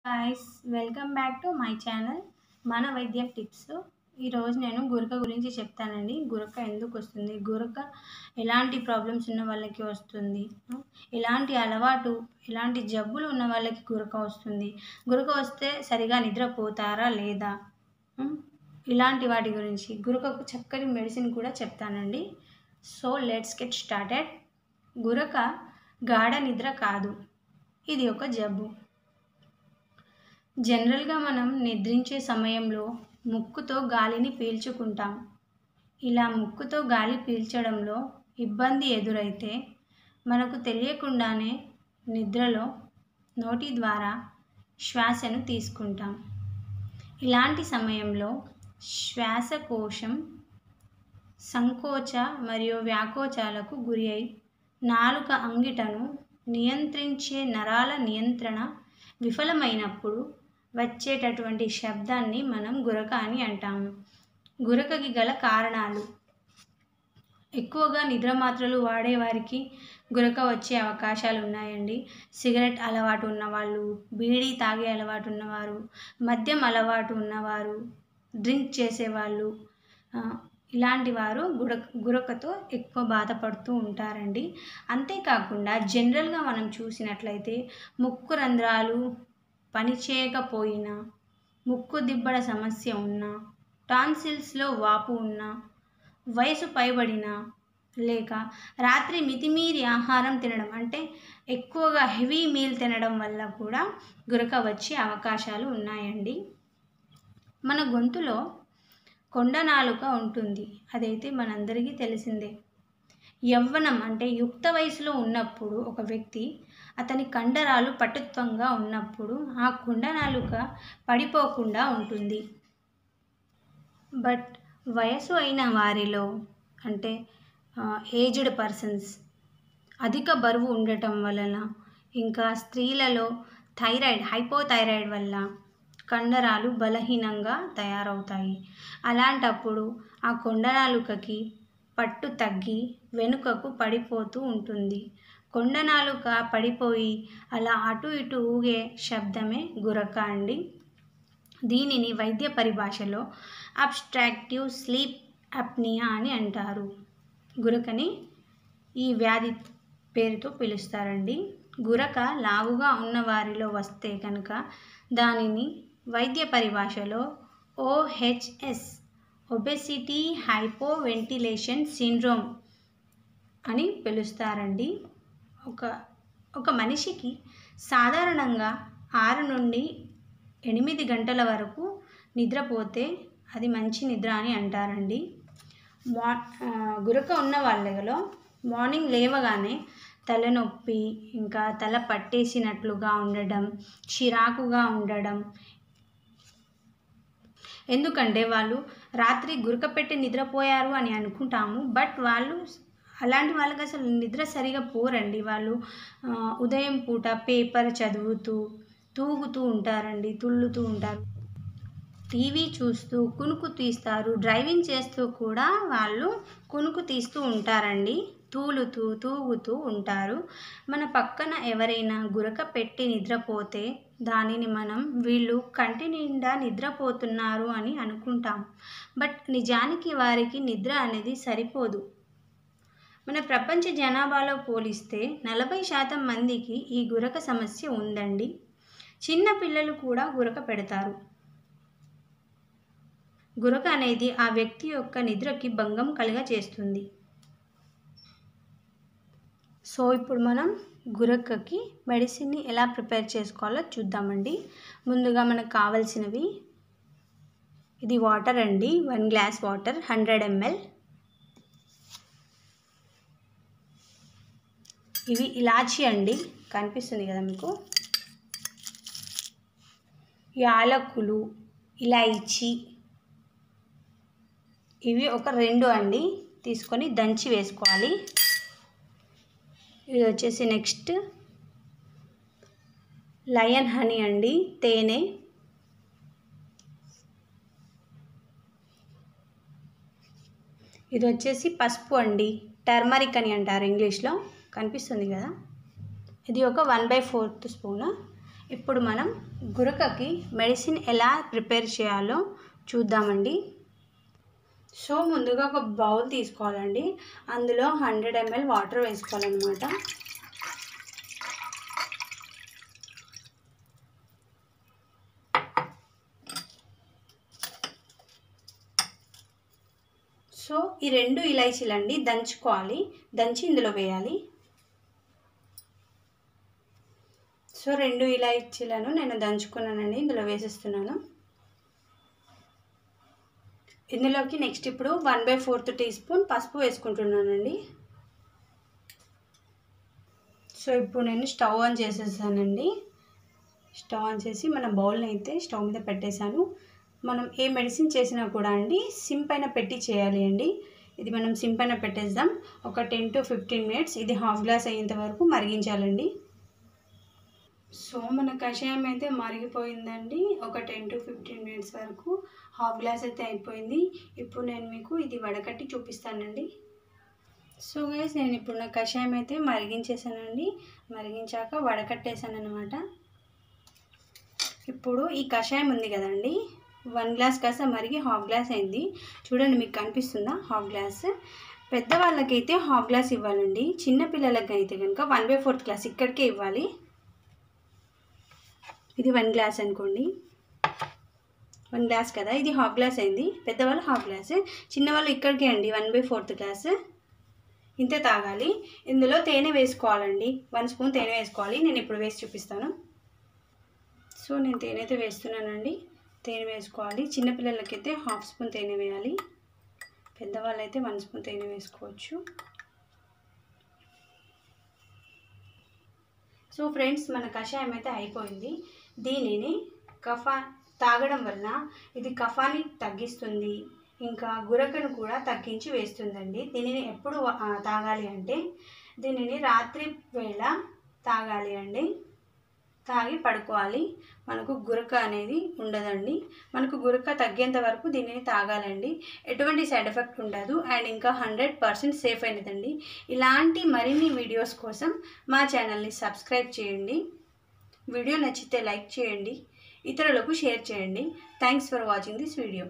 Guys, welcome back to my channel మన వైద్యం tips. ఈరోజు నేను గురక గురించి చెప్తానండి. గురక ఎందుకు వస్తుంది, గురక ఎలాంటి ప్రాబ్లమ్స్ ఉన్న వాళ్ళకి వస్తుంది, ఎలాంటి అలవాటు ఎలాంటి జబ్బులు ఉన్న వాళ్ళకి గురక వస్తుంది, గురక వస్తే సరిగా నిద్రపోతారా లేదా, ఇలాంటి వాటి గురించి గురకకు చక్కటి మెడిసిన్ కూడా చెప్తానండి. So let's get started. గురక గాఢ నిద్ర కాదు, ఇది ఒక జబ్బు. జనరల్గా మనం నిద్రించే సమయంలో ముక్కుతో గాలిని పీల్చుకుంటాం. ఇలా ముక్కుతో గాలి పీల్చడంలో ఇబ్బంది ఎదురైతే మనకు తెలియకుండానే నిద్రలో నోటి ద్వారా శ్వాసను తీసుకుంటాం. ఇలాంటి సమయంలో శ్వాసకోశం సంకోచ మరియు వ్యాకోచాలకు గురి అయి నాలుక అంగిటను నియంత్రించే నరాల నియంత్రణ విఫలమైనప్పుడు వచ్చేటటువంటి శబ్దాన్ని మనం గురక అని అంటాము. గురకకి గల కారణాలు: ఎక్కువగా నిద్ర మాత్రలు వాడేవారికి గురక వచ్చే అవకాశాలు ఉన్నాయండి. సిగరెట్ అలవాటు ఉన్నవాళ్ళు, బీడీ తాగే అలవాటు ఉన్నవారు, మద్యం అలవాటు ఉన్నవారు, డ్రింక్ చేసేవాళ్ళు, ఇలాంటి వారు గురకతో ఎక్కువ బాధపడుతూ ఉంటారండి. అంతేకాకుండా జనరల్గా మనం చూసినట్లయితే ముక్కు రంధ్రాలు పనిచేయకపోయినా, ముక్కు దిబ్బడ సమస్య ఉన్నా, టాన్సిల్స్లో వాపు ఉన్నా, వయసు పైబడిన, లేక రాత్రి మితిమీరి ఆహారం తినడం అంటే ఎక్కువగా హెవీ మీల్ తినడం వల్ల కూడా గురక వచ్చే అవకాశాలు ఉన్నాయండి. మన గొంతులో కొండ నాలుక ఉంటుంది, అదైతే మనందరికీ తెలిసిందే. యవ్వనం అంటే యుక్త వయసులో ఉన్నప్పుడు ఒక వ్యక్తి అతని కండరాలు పటుత్వంగా ఉన్నప్పుడు ఆ కొండ నాలుక పడిపోకుండా ఉంటుంది. బట్ వయసు అయిన వారిలో అంటే ఏజ్డ్ పర్సన్స్, అధిక బరువు ఉండటం వలన, ఇంకా స్త్రీలలో హైపోథైరాయిడ్ వల్ల కండరాలు బలహీనంగా తయారవుతాయి. అలాంటప్పుడు ఆ కొండనాలుకకి పట్టు తగ్గి వెనుకకు పడిపోతూ ఉంటుంది. కొండనాలుక పడిపోయి అలా అటు ఇటు ఊగే శబ్దమే గురక అండి. దీనిని వైద్య పరిభాషలో అబ్స్ట్రాక్టివ్ స్లీప్ అప్నియా అని అంటారు. గురకని ఈ వ్యాధి పేరుతో పిలుస్తారండి. గురక లావుగా ఉన్న వారిలో వస్తే కనుక దానిని వైద్య పరిభాషలో ఓహెచ్ఎస్, ఒబెసిటీ హైపోవెంటిలేషన్ సిండ్రోమ్ అని పిలుస్తారండి. ఒక మనిషికి సాధారణంగా 6 నుండి 8 గంటల వరకు నిద్రపోతే అది మంచి నిద్ర అని అంటారండి. గురక ఉన్న వాళ్ళలో మార్నింగ్ లేవగానే తలనొప్పి, ఇంకా తల పట్టేసినట్లుగా ఉండడం, చిరాకుగా ఉండడం, ఎందుకంటే వాళ్ళు రాత్రి గురక పెట్టి నిద్రపోయారు అని అనుకుంటాము. బట్ అలాంటి వాళ్ళకి అసలు నిద్ర సరిగా పోరండి. వాళ్ళు ఉదయం పూట పేపర్ చదువుతూ తూగుతూ ఉంటారండి, తుళ్ళుతూ ఉంటారు, టీవీ చూస్తూ కునుకు తీస్తారు, డ్రైవింగ్ చేస్తూ కూడా వాళ్ళు కునుకు తీస్తూ ఉంటారండి, తూగుతూ ఉంటారు. మన పక్కన ఎవరైనా గురక పెట్టి నిద్రపోతే దానిని మనం వీళ్ళు కంటి నిండా నిద్రపోతున్నారు అని అనుకుంటాం. బట్ నిజానికి వారికి నిద్ర అనేది సరిపోదు. మన ప్రపంచ జనాభాలో పోలిస్తే 40% మందికి ఈ గురక సమస్య ఉందండి. చిన్న పిల్లలు కూడా గురక పెడతారు. గురక అనేది ఆ వ్యక్తి యొక్క నిద్రకి భంగం చేస్తుంది. సో ఇప్పుడు మనం గురకకి మెడిసిన్ని ఎలా ప్రిపేర్ చేసుకోవాలో చూద్దామండి. ముందుగా మనకు కావాల్సినవి, ఇది వాటర్ అండి, 1 గ్లాస్ వాటర్ 100 ml. ఇవి ఇలాచీ అండి, కనిపిస్తుంది కదా మీకు, యాలకులు, ఇలాచీ, ఇవి ఒక 2 అండి తీసుకొని దంచి వేసుకోవాలి. ఇది వచ్చేసి నెక్స్ట్ లయన్ హనీ అండి, తేనె. ఇది వచ్చేసి పసుపు అండి, టర్మరిక్ అని అంటారు ఇంగ్లీష్లో, కనిపిస్తుంది కదా. ఇది ఒక 1/4 స్పూన్. ఇప్పుడు మనం గురకకి మెడిసిన్ ఎలా ప్రిపేర్ చేయాలో చూద్దామండి. సో ముందుగా ఒక బౌల్ తీసుకోవాలండి. అందులో 100 ml వాటర్ వేసుకోవాలన్నమాట. సో ఈ 2 ఇలాచీలండి దంచుకోవాలి, దంచి ఇందులో వేయాలి. సో 2 ఇలాచీలను నేను దంచుకున్నానండి, ఇందులో వేసేస్తున్నాను. ఇందులోకి నెక్స్ట్ ఇప్పుడు 1/4 టీ స్పూన్ పసుపు వేసుకుంటున్నానండి. సో ఇప్పుడు నేను స్టవ్ ఆన్ చేసేసానండి. స్టవ్ ఆన్ చేసి మన బౌల్ని అయితే స్టవ్ మీద పెట్టేశాను. మనం ఏ మెడిసిన్ చేసినా కూడా అండి సిమ్ పైన పెట్టి చేయాలి అండి. ఇది మనం సిమ్ పైన పెట్టేద్దాం. ఒక 10 to 15 minutes ఇది హాఫ్ గ్లాస్ అయ్యేంత వరకు మరిగించాలండి. సో మన కషాయం అయితే మరిగిపోయిందండి. ఒక 10 to 15 minutes వరకు హాఫ్ గ్లాస్ అయితే అయిపోయింది. ఇప్పుడు నేను మీకు ఇది వడకట్టి చూపిస్తానండి. సో గైస్ నేను ఇప్పుడు నా కషాయం అయితే మరిగించేసానండి. మరిగించాక వడకట్టేసాను అనమాట. ఇప్పుడు ఈ కషాయం ఉంది కదండి, 1 గ్లాస్ కాస్త మరిగి హాఫ్ గ్లాస్ అయింది. చూడండి, మీకు కనిపిస్తుందా హాఫ్ గ్లాస్. పెద్దవాళ్ళకైతే హాఫ్ గ్లాస్ ఇవ్వాలండి. చిన్నపిల్లలకి అయితే కనుక 1/4 గ్లాస్ ఇక్కడికే ఇవ్వాలి. ఇది 1 గ్లాస్ అనుకోండి, 1 గ్లాస్ కదా, ఇది హాఫ్ గ్లాస్ అయింది. పెద్దవాళ్ళు హాఫ్ గ్లాస్, చిన్నవాళ్ళు ఇక్కడికే అండి 1/4 గ్లాస్. ఇంతే తాగాలి. ఇందులో తేనె వేసుకోవాలండి, 1 స్పూన్ తేనె వేసుకోవాలి. నేను ఇప్పుడు వేసి చూపిస్తాను. సో నేను తేనె అయితే వేస్తున్నానండి. తేనె వేసుకోవాలి. చిన్నపిల్లలకైతే హాఫ్ స్పూన్ తేనె వేయాలి, పెద్దవాళ్ళైతే 1 స్పూన్ తేనె వేసుకోవచ్చు. సో ఫ్రెండ్స్, మన కషాయం అయితే అయిపోయింది. దీనిని తాగడం వల్ల ఇది కఫాన్ని తగ్గిస్తుంది, ఇంకా గురకను కూడా తగ్గించి వేస్తుందండి. దీనిని ఎప్పుడు తాగాలి అంటే దీనిని రాత్రి వేళ తాగాలి అండి. తాగి పడుకోవాలి. మనకు గురక అనేది ఉండదండి. మనకు గురక తగ్గేంత వరకు దీనిని తాగాలండి. ఎటువంటి సైడ్ ఎఫెక్ట్ ఉండదు అండ్ ఇంకా 100% సేఫ్ అయినదండి. ఇలాంటి మరిన్ని వీడియోస్ కోసం మా ఛానల్ని సబ్స్క్రైబ్ చేయండి. వీడియో నచ్చితే లైక్ చేయండి, ఇతరులకు షేర్ చేయండి. Thanks for watching this video.